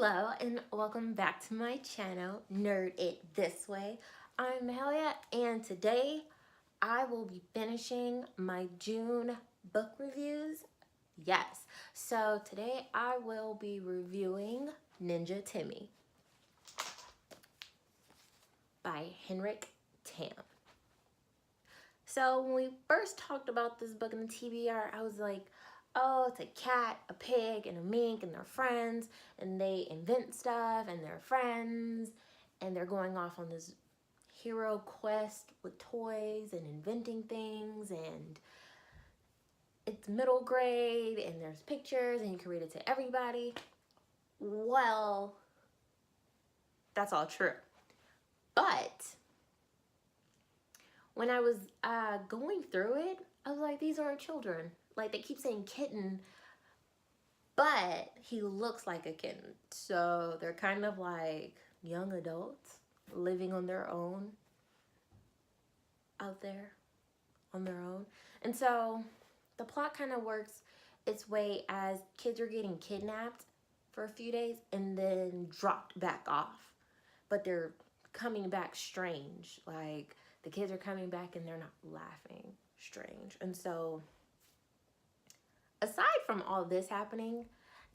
Hello and welcome back to my channel, Nerd It This Way. I'm Mahalia and today I will be finishing my June book reviews. Yes, so today I will be reviewing Ninja Timmy by Henrik Tam. So when we first talked about this book in the TBR, I was like, oh, it's a cat, a pig, and a mink, and they're friends, and they invent stuff, and they're friends, and they're going off on this hero quest with toys and inventing things, and it's middle grade, and there's pictures, and you can read it to everybody. Well, that's all true. But when I was going through it, I was like, these aren't children. Like, they keep saying kitten, but he looks like a kitten. So they're kind of like young adults living on their own out there on their own. And so the plot kind of works its way as kids are getting kidnapped for a few days and then dropped back off. But they're coming back strange. Like, the kids are coming back and they're not laughing strange. And so aside from all this happening,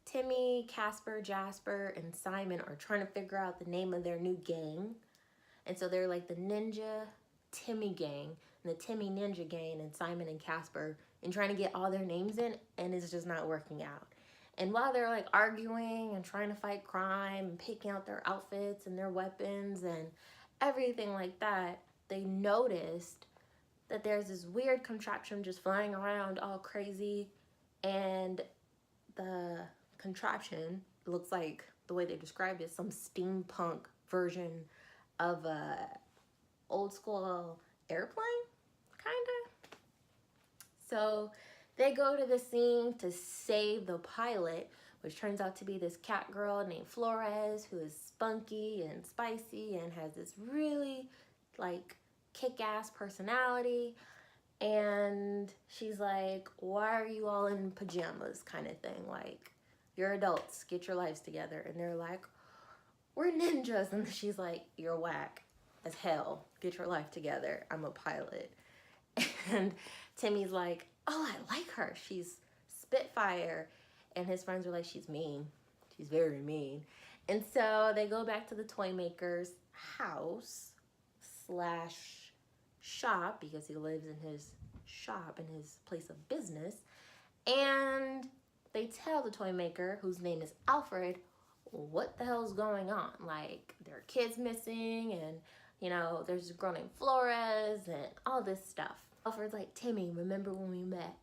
Timmy, Casper, Jasper, and Simon are trying to figure out the name of their new gang. And so they're like the Ninja Timmy gang and the Timmy Ninja gang and Simon and Casper and trying to get all their names in, and it's just not working out. And while they're like arguing and trying to fight crime and picking out their outfits and their weapons and everything like that, they noticed that there's this weird contraption just flying around all crazy, and the contraption looks like, the way they described it, some steampunk version of a old school airplane, kinda. So they go to the scene to save the pilot, which turns out to be this cat girl named Flores, who is spunky and spicy and has this really like kick-ass personality. And she's like, why are you all in pajamas, kind of thing, like, you're adults, get your lives together. And they're like, we're ninjas. And she's like, you're whack as hell, get your life together, I'm a pilot. And Timmy's like, oh, I like her, she's Spitfire. And his friends are like, she's mean, she's very mean. And so they go back to the toy maker's house slash shop, because he lives in his shop, in his place of business, and they tell the toy maker, whose name is Alfred, what the hell's going on. Like, there are kids missing, and you know, there's a girl named Flores and all this stuff. Alfred's like, Timmy, remember when we met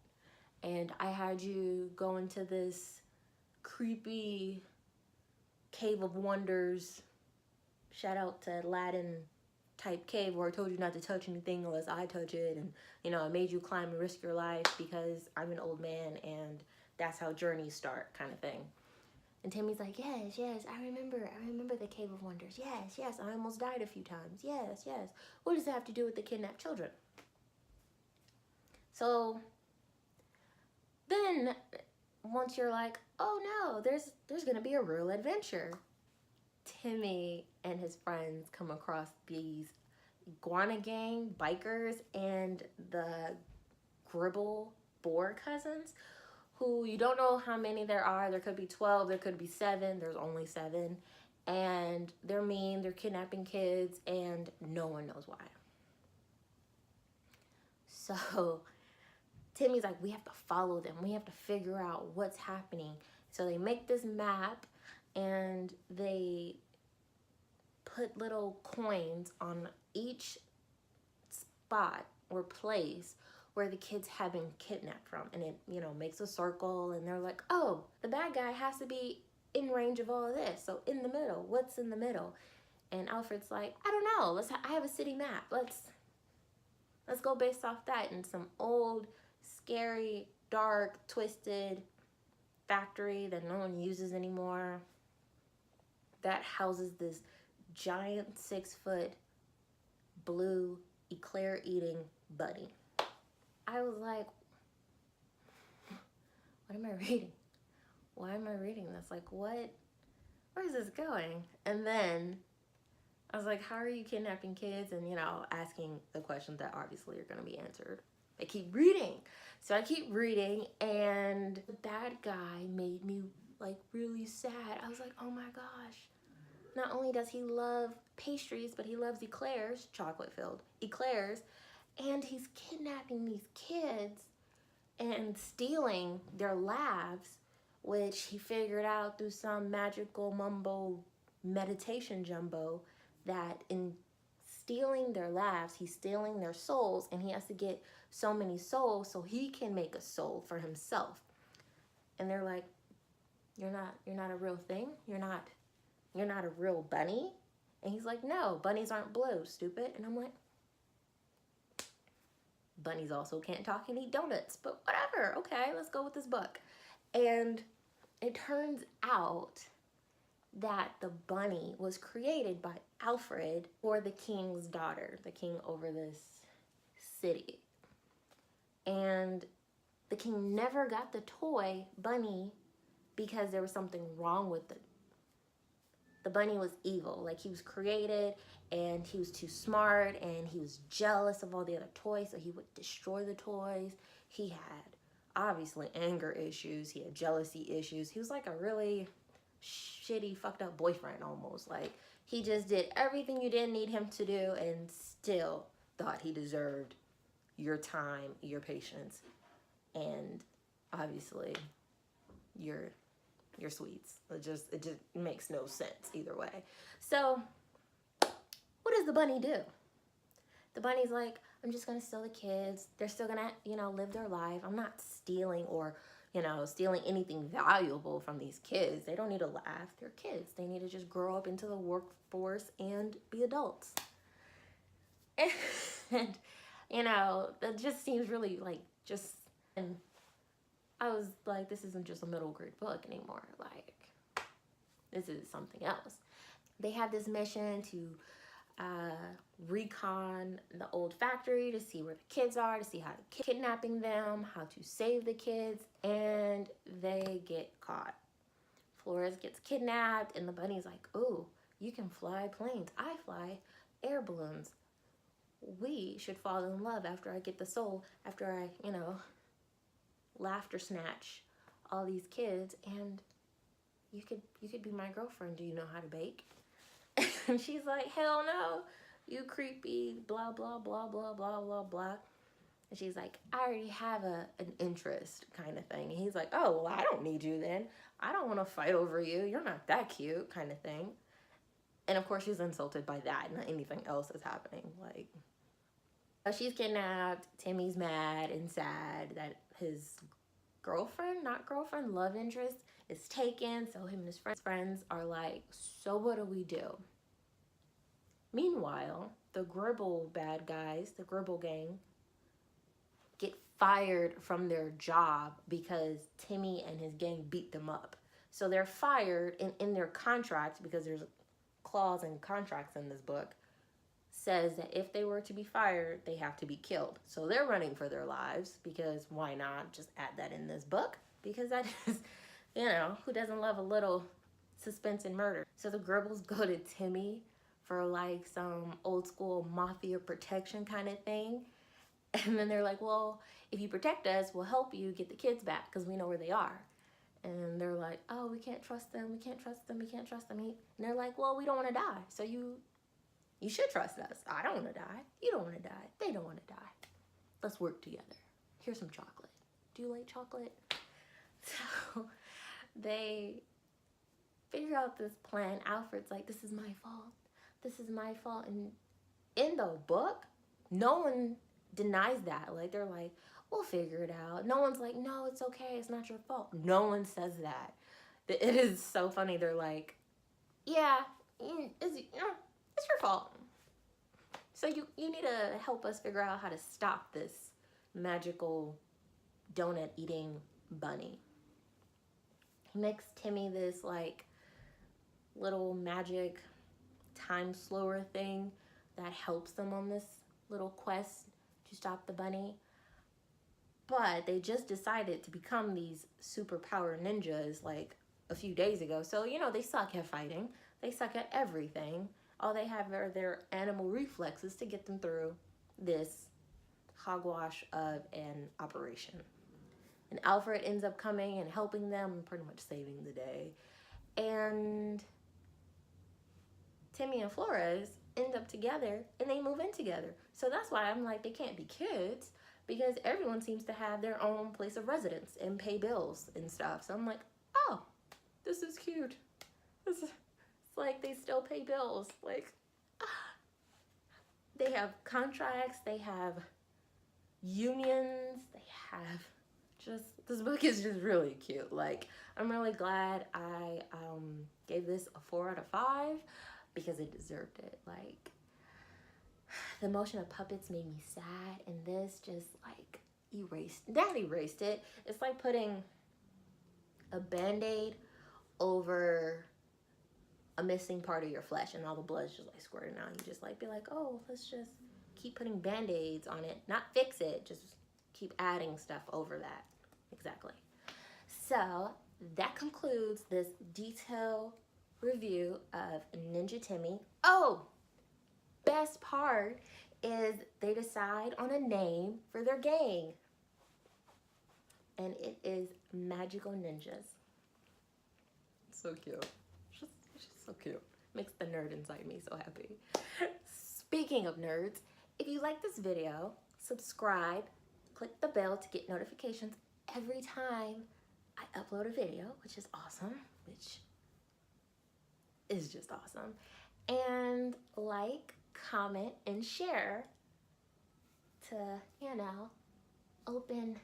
and I had you go into this creepy cave of wonders, shout out to Aladdin type cave, where I told you not to touch anything unless I touch it, and you know, I made you climb and risk your life because I'm an old man and that's how journeys start, kind of thing. And Timmy's like, yes, yes, I remember the Cave of Wonders. Yes, yes, I almost died a few times. Yes, yes. What does that have to do with the kidnapped children? So then once you're like, oh no, there's gonna be a real adventure, Timmy and his friends come across these iguana gang bikers and the Gribble Boar cousins, who you don't know how many there are. There could be 12, there could be 7, there's only 7. And they're mean, they're kidnapping kids, and no one knows why. So Timmy's like, we have to follow them, we have to figure out what's happening. So they make this map and they put little coins on each spot or place where the kids have been kidnapped from, and it, you know, makes a circle, and they're like, oh, the bad guy has to be in range of all of this, so in the middle, what's in the middle? And Alfred's like, I don't know, I have a city map, let's go based off that. And some old scary dark twisted factory that no one uses anymore, that houses this giant 6-foot blue eclair eating bunny. I was like, what am I reading? Why am I reading this? Like, what where's this going? And then I was like, how are you kidnapping kids? And, you know, asking the questions that obviously are going to be answered. I keep reading. So I keep reading, and the bad guy made me, like, really sad. I was like, oh my gosh. Not only does he love pastries, but he loves eclairs, chocolate-filled eclairs, and he's kidnapping these kids and stealing their laughs, which he figured out through some magical mumbo meditation jumbo, that in stealing their laughs, he's stealing their souls, and he has to get so many souls so he can make a soul for himself. And they're like, you're not a real thing. You're not a real bunny. And he's like, no, bunnies aren't blue, stupid. And I'm like, bunnies also can't talk and eat donuts, but whatever. Okay, let's go with this book. And it turns out that the bunny was created by Alfred for the king's daughter, the king over this city. And the king never got the toy bunny because there was something wrong with it. The bunny was evil. Like, he was created and he was too smart and he was jealous of all the other toys, so he would destroy the toys. He had obviously anger issues. He had jealousy issues. He was like a really shitty, fucked up boyfriend almost. Like, he just did everything you didn't need him to do and still thought he deserved your time, your patience, and obviously your sweets. It just makes no sense either way. So what does the bunny do? The bunny's like, I'm just gonna steal the kids. They're still gonna, you know, live their life. I'm not stealing or, you know, stealing anything valuable from these kids. They don't need to laugh. They're kids. They need to just grow up into the workforce and be adults. And, you know, that just seems really like just, and I was like, this isn't just a middle grade book anymore. Like, this is something else. They have this mission to recon the old factory to see where the kids are, to see how to kidnapping them, how to save the kids, and they get caught. Flores gets kidnapped, and the bunny's like, oh, you can fly planes. I fly air balloons. We should fall in love after I get the soul, after I, you know, laughter snatch all these kids, and you could be my girlfriend. Do you know how to bake? And she's like, hell no, you creepy, blah, blah, blah, blah, blah, blah, blah. And she's like, I already have an interest kind of thing. And he's like, oh, well, I don't need you then. I don't want to fight over you. You're not that cute kind of thing. And of course she's insulted by that, not anything else is happening. Like, she's kidnapped. Timmy's mad and sad that his love interest is taken. So him and his friends are like, so what do we do? Meanwhile, the Gribble bad guys, the Gribble gang, get fired from their job because Timmy and his gang beat them up. So they're fired, and in their contract, because there's clause and contracts in this book, says that if they were to be fired, they have to be killed. So they're running for their lives, because why not just add that in this book? Because that is, you know, who doesn't love a little suspense and murder? So the Gribbles go to Timmy for like some old school mafia protection kind of thing. And then they're like, well, if you protect us, we'll help you get the kids back because we know where they are. And they're like, oh, we can't trust them. We can't trust them. We can't trust them. And they're like, well, we don't want to die. So you should trust us. I don't want to die. You don't want to die. They don't want to die. Let's work together. Here's some chocolate. Do you like chocolate? So they figure out this plan. Alfred's like, this is my fault. This is my fault. And in the book, no one denies that. Like, they're like, we'll figure it out. No one's like, no, it's okay. It's not your fault. No one says that. It is so funny. They're like, yeah, it's your fault. So you need to help us figure out how to stop this magical donut eating bunny. He makes Timmy this like little magic time slower thing that helps them on this little quest to stop the bunny. But they just decided to become these superpower ninjas like a few days ago. So, you know, they suck at fighting. They suck at everything. All they have are their animal reflexes to get them through this hogwash of an operation. And Alfred ends up coming and helping them, pretty much saving the day. And Timmy and Flores end up together and they move in together. So that's why I'm like, they can't be kids, because everyone seems to have their own place of residence and pay bills and stuff. So I'm like, oh, this is cute. It's like they still pay bills. Like, they have contracts, they have unions, they have just, this book is just really cute. Like, I'm really glad I gave this a 4 out of 5 because it deserved it. Like, the motion of puppets made me sad, and this just like erased it. It's like putting a band-aid over a missing part of your flesh and all the blood's just like squirting out. You just like be like, oh, let's just keep putting band-aids on it, not fix it, just keep adding stuff over that. Exactly. So that concludes this detailed review of Ninja Timmy. Oh, best part is they decide on a name for their gang, and it is Magical Ninjas. So cute. It's just so cute. Makes the nerd inside me so happy. Speaking of nerds, if you like this video, subscribe, click the bell to get notifications every time I upload a video, which is awesome, which is just awesome. And like, comment, and share to, you know, open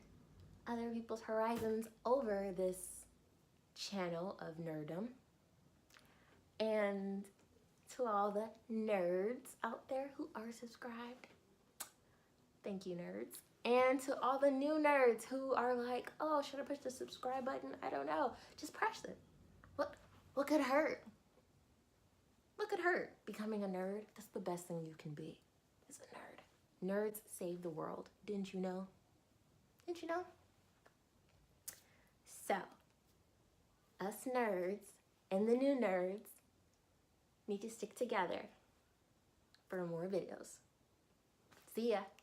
other people's horizons over this channel of nerddom. And to all the nerds out there who are subscribed, thank you, nerds. And to all the new nerds who are like, oh, should I push the subscribe button? I don't know. Just press it. What could hurt? What could hurt? Becoming a nerd, that's the best thing you can be, is a nerd. Nerds save the world. Didn't you know? Didn't you know? So, us nerds and the new nerds need to stick together for more videos. See ya.